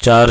4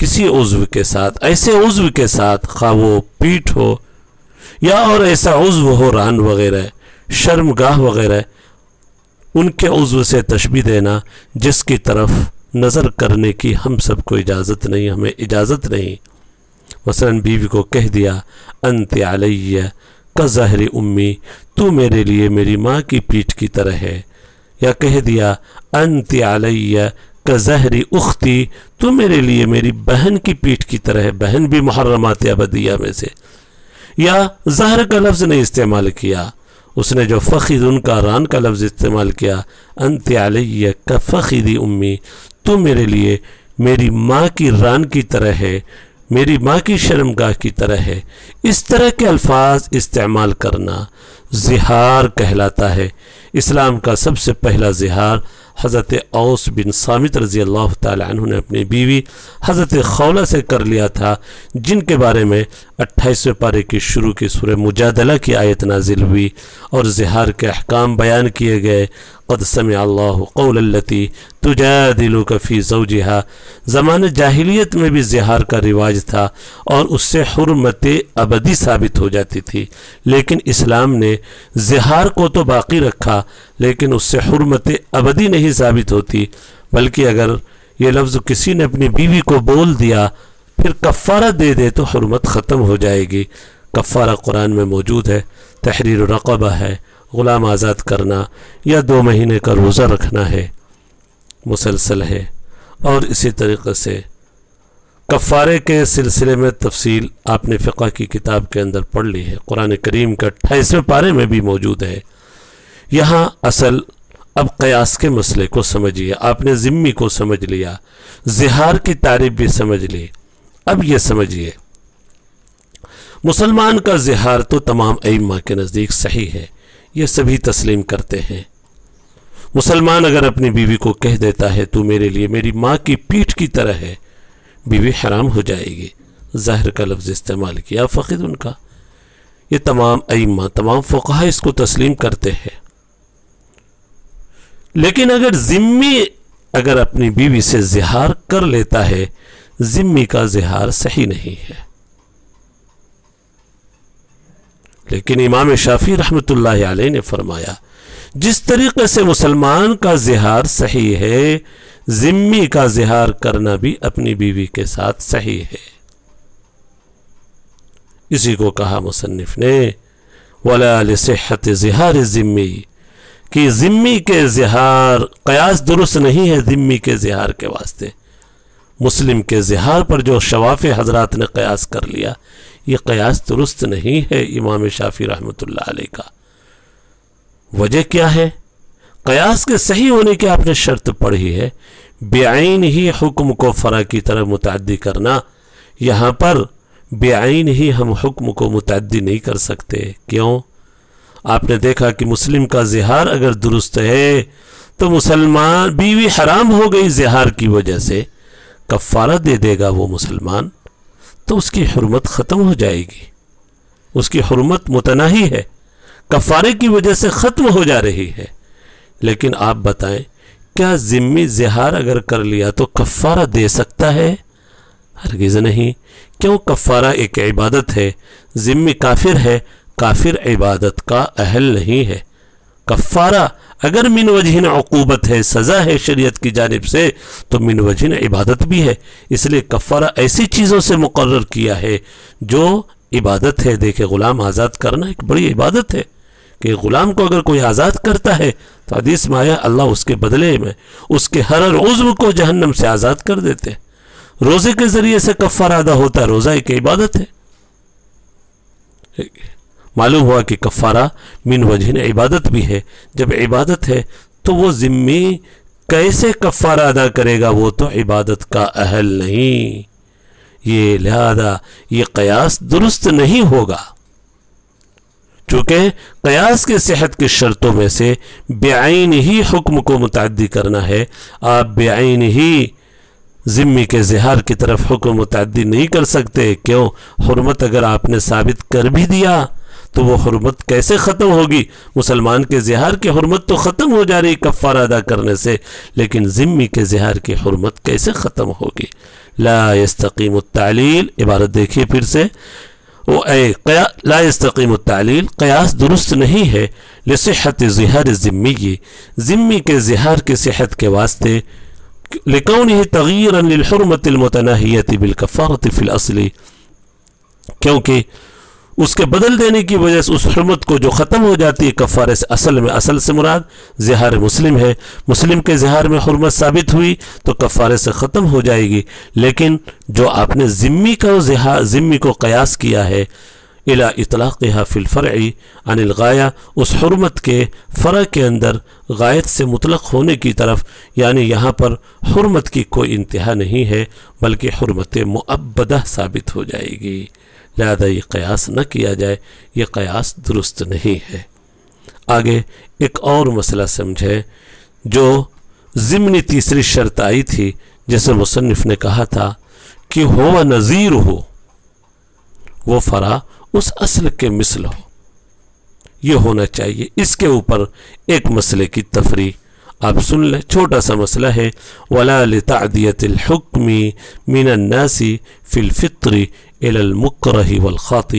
کسی عضو کے ساتھ، ایسے عضو کے ساتھ، خواہ وہ پیٹھ ہو یا اور ایسا عضو ہو ران وغیرہ، شرمگاہ وغیرہ، ان کے عضو سے تشبیہ دینا جس کی طرف نظر کرنے کی ہم سب کو اجازت نہیں، ہمیں اجازت نہیں۔ مثلا بیوی کو کہہ دیا انت علیہ کظہر امی، تو میرے لیے میری ماں کی پیٹھ کی طرح ہے، یا کہہ دیا انت علیہ کظہر اختی، تو میرے لیے میری بہن کی پیٹھ کی طرح ہے، بہن بھی محرمات ابدیہ میں سے، یا ظہر کا لفظ نہیں استعمال کیا، اس نے جو فخذ ان کا ران کا لفظ استعمال کیا، انت علیہ کفخذ امی، تو میرے لیے میری ماں کی ران کی طرح ہے، میری ماں کی شرمگاہ کی طرح ہے۔ اس طرح کے الفاظ استعمال کرنا زہار کہلاتا ہے۔ اسلام کا سب سے پہلا زہار حضرت اوس بن صامت رضی اللہ تعالی عنہ نے اپنی بیوی حضرت خولہ سے کر لیا تھا، جن کے بارے میں 28ویں پارے کی شروع کی سورہ مجادلہ کی آیت نازل ہوئی اور زہار کے احکام بیان کیے گئے۔ قد سمع اللہ قول التی تجادلک فی زوجہا، زمانہ جاہلیت میں بھی زہار کا رواج تھا اور اس سے حرمت ابدی ثابت ہو جاتی تھی، لیکن اسلام نے زہار کو تو باقی رکھا لیکن اس سے حرمت ابدی نہیں ثابت ہوتی، بلکہ اگر یہ لفظ کسی نے اپنی بیوی کو بول دیا پھر کفارہ دے دے تو حرمت ختم ہو جائے گی۔ کفارہ قرآن میں موجود ہے، تحریر رقبہ ہے، غلام آزاد کرنا، یا 2 مہینے کا روزہ رکھنا ہے، مسلسل ہے، اور اسی طریقے سے کفارے کے سلسلے میں تفصیل آپ نے فقہ کی کتاب کے اندر پڑھ لی ہے، قرآن کریم کا 28ویں پارے میں بھی موجود ہے۔ یہاں اصل اب قیاس کے مسئلے کو سمجھیے، آپ نے ذمی کو سمجھ لیا، زہار کی تعریف بھی سمجھ لی، اب یہ سمجھیے مسلمان کا زہار تو تمام ائمہ کے نزدیک صحیح ہے، یہ سبھی تسلیم کرتے ہیں۔ مسلمان اگر اپنی بیوی کو کہہ دیتا ہے تو میرے لیے میری ماں کی پیٹھ کی طرح ہے، بیوی حرام ہو جائے گی، ظاہر کا لفظ استعمال کیا، فقط ان کا، یہ تمام ائمہ تمام فقہاء اس کو تسلیم کرتے ہیں۔ لیکن اگر ذمی اگر اپنی بیوی سے زہار کر لیتا ہے، ذمی کا زہار صحیح نہیں ہے، لیکن امام شافعی رحمۃ اللہ علیہ نے فرمایا جس طریقے سے مسلمان کا زہار صحیح ہے، ذمی کا زہار کرنا بھی اپنی بیوی کے ساتھ صحیح ہے۔ اسی کو کہا مصنف نے وَلَا لِصِحَّةِ زِہَارِ الذِّمِّ، کہ ذمی کے زہار قیاس درست نہیں ہے، ذمی کے زہار کے واسطے مسلم کے زہار پر جو شواف حضرات نے قیاس کر لیا، یہ قیاس درست نہیں ہے امام شافعی رحمۃ اللہ علیہ کا۔ وجہ کیا ہے؟ قیاس کے صحیح ہونے کی آپ نے شرط پڑھی ہے، بعین ہی حکم کو فرع کی طرح متعدی کرنا، یہاں پر بعین ہی ہم حکم کو متعدی نہیں کر سکتے۔ کیوں؟ آپ نے دیکھا کہ مسلم کا زہار اگر درست ہے تو مسلمان بیوی حرام ہو گئی زہار کی وجہ سے، کفارہ دے دے گا وہ مسلمان تو اس کی حرمت ختم ہو جائے گی، اس کی حرمت متناہی ہے، کفارے کی وجہ سے ختم ہو جا رہی ہے۔ لیکن آپ بتائیں کیا ذمی زہار اگر کر لیا تو کفارہ دے سکتا ہے؟ ہرگز نہیں۔ کیوں؟ کفارہ ایک عبادت ہے، ذمی کافر ہے، کافر عبادت کا اہل نہیں ہے۔ کفارہ اگر من وجہ عقوبت ہے، سزا ہے شریعت کی جانب سے، تو من وجہ عبادت بھی ہے، اس لیے کفارہ ایسی چیزوں سے مقرر کیا ہے جو عبادت ہے۔ دیکھیں غلام آزاد کرنا ایک بڑی عبادت ہے، کہ غلام کو اگر کوئی آزاد کرتا ہے تو حدیث میں آیا اللہ اس کے بدلے میں اس کے ہر عضو کو جہنم سے آزاد کر دیتے۔ روزے کے ذریعے سے کفارہ ادا ہوتا ہے، روزہ ایک عبادت ہے۔ معلوم ہوا کہ کفارہ من وجہ عبادت بھی ہے، جب عبادت ہے تو وہ ذمی کیسے کفارہ ادا کرے گا؟ وہ تو عبادت کا اہل نہیں، یہ لہذا یہ قیاس درست نہیں ہوگا، چونکہ قیاس کے صحت کی شرطوں میں سے بعین ہی حکم کو متعدی کرنا ہے۔ آپ بعین ہی ذمی کے زہار کی طرف حکم متعدی نہیں کر سکتے۔ کیوں؟ حرمت اگر آپ نے ثابت کر بھی دیا تو وہ حرمت کیسے ختم ہوگی؟ مسلمان کے زہار کی حرمت تو ختم ہو جا رہی کفارہ ادا کرنے سے، لیکن ذمی کے زہار کی حرمت کیسے ختم ہوگی؟ لا یستقیم التعلیل، عبارت دیکھیے پھر سے، لا یستقیم التعلیل، قیاس درست نہیں ہے لصحت ظہار ذمی، ذمی کے ظہار کی صحت کے واسطے، لکونہ تغییرا للحرمت المتناہیت بالکفارت فی الاصل، کیونکہ اس کے بدل دینے کی وجہ سے اس حرمت کو جو ختم ہو جاتی ہے کفارے سے، اصل سے مراد زہار مسلم ہے، مسلم کے زہار میں حرمت ثابت ہوئی تو کفارے سے ختم ہو جائے گی، لیکن جو آپ نے ذمی کو قیاس کیا ہے الى اطلاقها فی الفرع عن الغایہ، اس حرمت کے فرع کے اندر غایت سے مطلق ہونے کی طرف، یعنی یہاں پر حرمت کی کوئی انتہا نہیں ہے بلکہ حرمت مؤبدہ ثابت ہو جائے گی، لہذا یہ قیاس نہ کیا جائے، یہ قیاس درست نہیں ہے۔ آگے ایک اور مسئلہ سمجھے، جو ضمنی تیسری شرط آئی تھی جیسے مصنف نے کہا تھا کہ ہوا نظیر ہو، وہ فرع اس اصل کے مثل ہو، یہ ہونا چاہیے۔ اس کے اوپر ایک مسئلے کی تفریح آپ سن لیں، چھوٹا سا مسئلہ ہے، وَلَا لِتَعْدِيَةِ الْحُكْمِ مِنَ النَّاسِ فِي الْفِطْرِ إِلَى الْمُكْرَهِ وَالْخَاطِ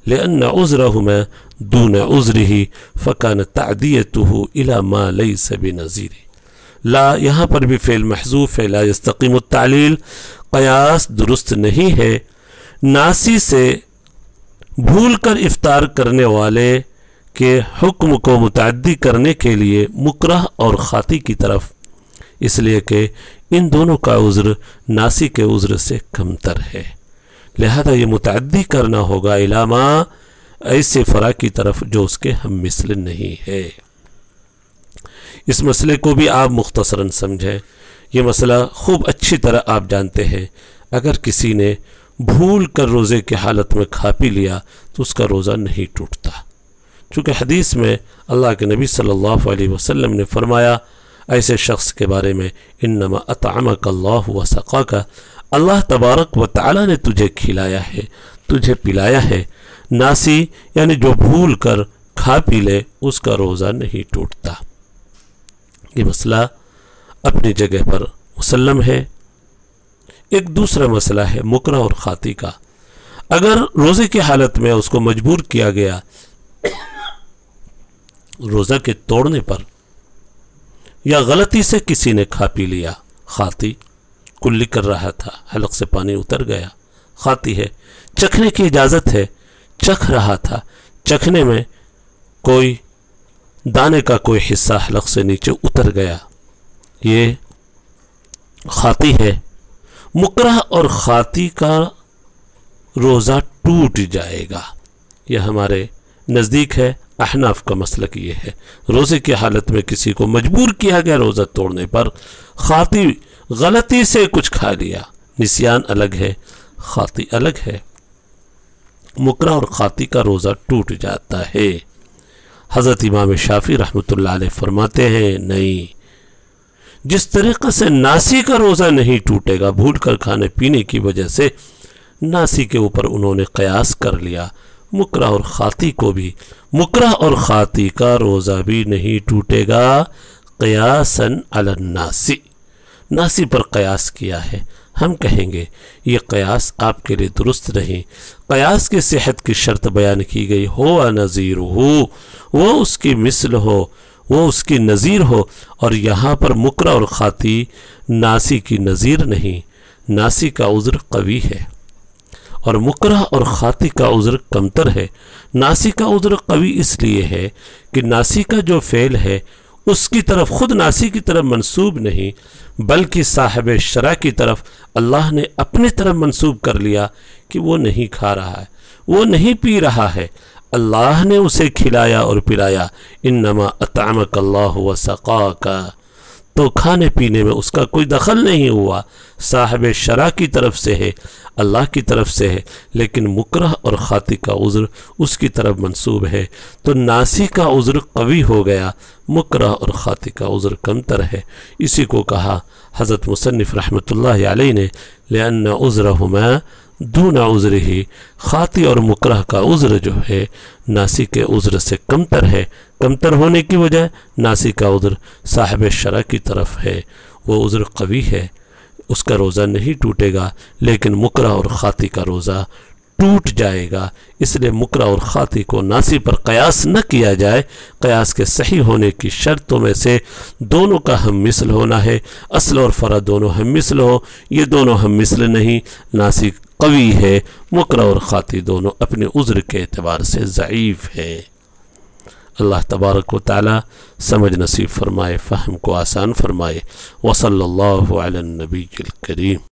لِأَنَّ عُذْرَهُمَا دُونَ عُذْرِهِ فَكَانَ تَعْدِيَتُهُ إِلَى مَا لَيْسَ بِنَظِيرِ۔ لا یہاں پر بھی فعل محذوف ہے، لا یستقیم التعلیل، قیاس درست نہیں ہے ناسی سے بھول کر افطار کرنے والے کے حکم کو متعدی کرنے کے لیے مکرہ اور خاطی کی طرف، اس لیے کہ ان دونوں کا عذر ناسی کے عذر سے کمتر ہے، لہذا یہ متعدی کرنا ہوگا علامہ ایسے فرع کی طرف جو اس کے ہم مثل نہیں ہے۔ اس مسئلے کو بھی آپ مختصراً سمجھیں، یہ مسئلہ خوب اچھی طرح آپ جانتے ہیں، اگر کسی نے بھول کر روزے کی حالت میں کھا پی لیا تو اس کا روزہ نہیں ٹوٹتا، چونکہ حدیث میں اللہ کے نبی صلی اللہ علیہ وسلم نے فرمایا ایسے شخص کے بارے میں، انما اطعمک اللہ وسقاک، اللہ تبارک و تعالی نے تجھے کھلایا ہے، تجھے پلایا ہے، ناسی یعنی جو بھول کر کھا پی لے اس کا روزہ نہیں ٹوٹتا۔ یہ مسئلہ اپنی جگہ پر مسلم ہے۔ ایک دوسرا مسئلہ ہے مکرہ اور خاطی کا، اگر روزے کی حالت میں اس کو مجبور کیا گیا روزہ کے توڑنے پر، یا غلطی سے کسی نے کھا پی لیا، خاطی کلی کر رہا تھا، حلق سے پانی اتر گیا، خاطی ہے، چکھنے کی اجازت ہے، چکھ رہا تھا، چکھنے میں کوئی دانے کا کوئی حصہ حلق سے نیچے اتر گیا، یہ خاطی ہے۔ مکرہ اور خاطی کا روزہ ٹوٹ جائے گا، یہ ہمارے نزدیک ہے، احناف کا مسلک یہ ہے، روزے کی حالت میں کسی کو مجبور کیا گیا روزہ توڑنے پر، خاطی غلطی سے کچھ کھا لیا، نسیان الگ ہے، خاطی الگ ہے، مکرہ اور خاطی کا روزہ ٹوٹ جاتا ہے۔ حضرت امام شافعی رحمۃ اللہ علیہ فرماتے ہیں نہیں، جس طریقے سے ناسی کا روزہ نہیں ٹوٹے گا، بھول کر کھانے پینے کی وجہ سے ناسی کے اوپر انہوں نے قیاس کر لیا، مکرہ اور خاطی کو بھی، مکرہ اور خاطی کا روزہ بھی نہیں ٹوٹے گا، قیاساً علی الناسی، ناسی پر قیاس کیا ہے۔ ہم کہیں گے یہ قیاس آپ کے لیے درست نہیں، قیاس کی صحت کی شرط بیان کی گئی، ہو نظیر ہو، وہ اس کی مثل ہو، وہ اس کی نظیر ہو، اور یہاں پر مکرہ اور خاطی ناسی کی نظیر نہیں، ناسی کا عذر قوی ہے اور مکرہ اور خاطی کا عذر کمتر ہے۔ ناسی کا عذر قوی اس لیے ہے کہ ناسی کا جو فعل ہے اس کی طرف، خود ناسی کی طرف منسوب نہیں بلکہ صاحب شرع کی طرف اللہ نے اپنے طرف منسوب کر لیا کہ وہ نہیں کھا رہا ہے، وہ نہیں پی رہا ہے، اللہ نے اسے کھلایا اور پلایا، انما اطعمک اللہ وسقاک، تو کھانے پینے میں اس کا کوئی دخل نہیں ہوا، صاحب شرع کی طرف سے ہے، اللہ کی طرف سے ہے، لیکن مکرہ اور خاطی کا عذر اس کی طرف منسوب ہے، تو ناسی کا عذر قوی ہو گیا، مکرہ اور خاطی کا عذر کمتر ہے۔ اسی کو کہا حضرت مصنف رحمۃ اللہ علیہ نے، لأن عذرہما دون عذرہ، خاطی اور مکرہ کا عذر جو ہے ناسی کے عذر سے کمتر ہے، کمتر ہونے کی وجہ ناسی کا عذر صاحب شرع کی طرف ہے، وہ عذر قوی ہے، اس کا روزہ نہیں ٹوٹے گا، لیکن مکرہ اور خاطی کا روزہ ٹوٹ جائے گا۔ اس لیے مکرہ اور خاطی کو ناسی پر قیاس نہ کیا جائے۔ قیاس کے صحیح ہونے کی شرطوں میں سے دونوں کا ہم مثل ہونا ہے۔ اصل اور فرع دونوں ہم مثل ہو، یہ دونوں ہم مثل نہیں۔ ناسی قوی ہے، مکرہ اور خاطی دونوں اپنے عذر کے اعتبار سے ضعیف ہے۔ اللہ تبارک و تعالی سمجھ نصیب فرمائے، فہم کو آسان فرمائے۔ وصلی اللہ علی النبی الکریم۔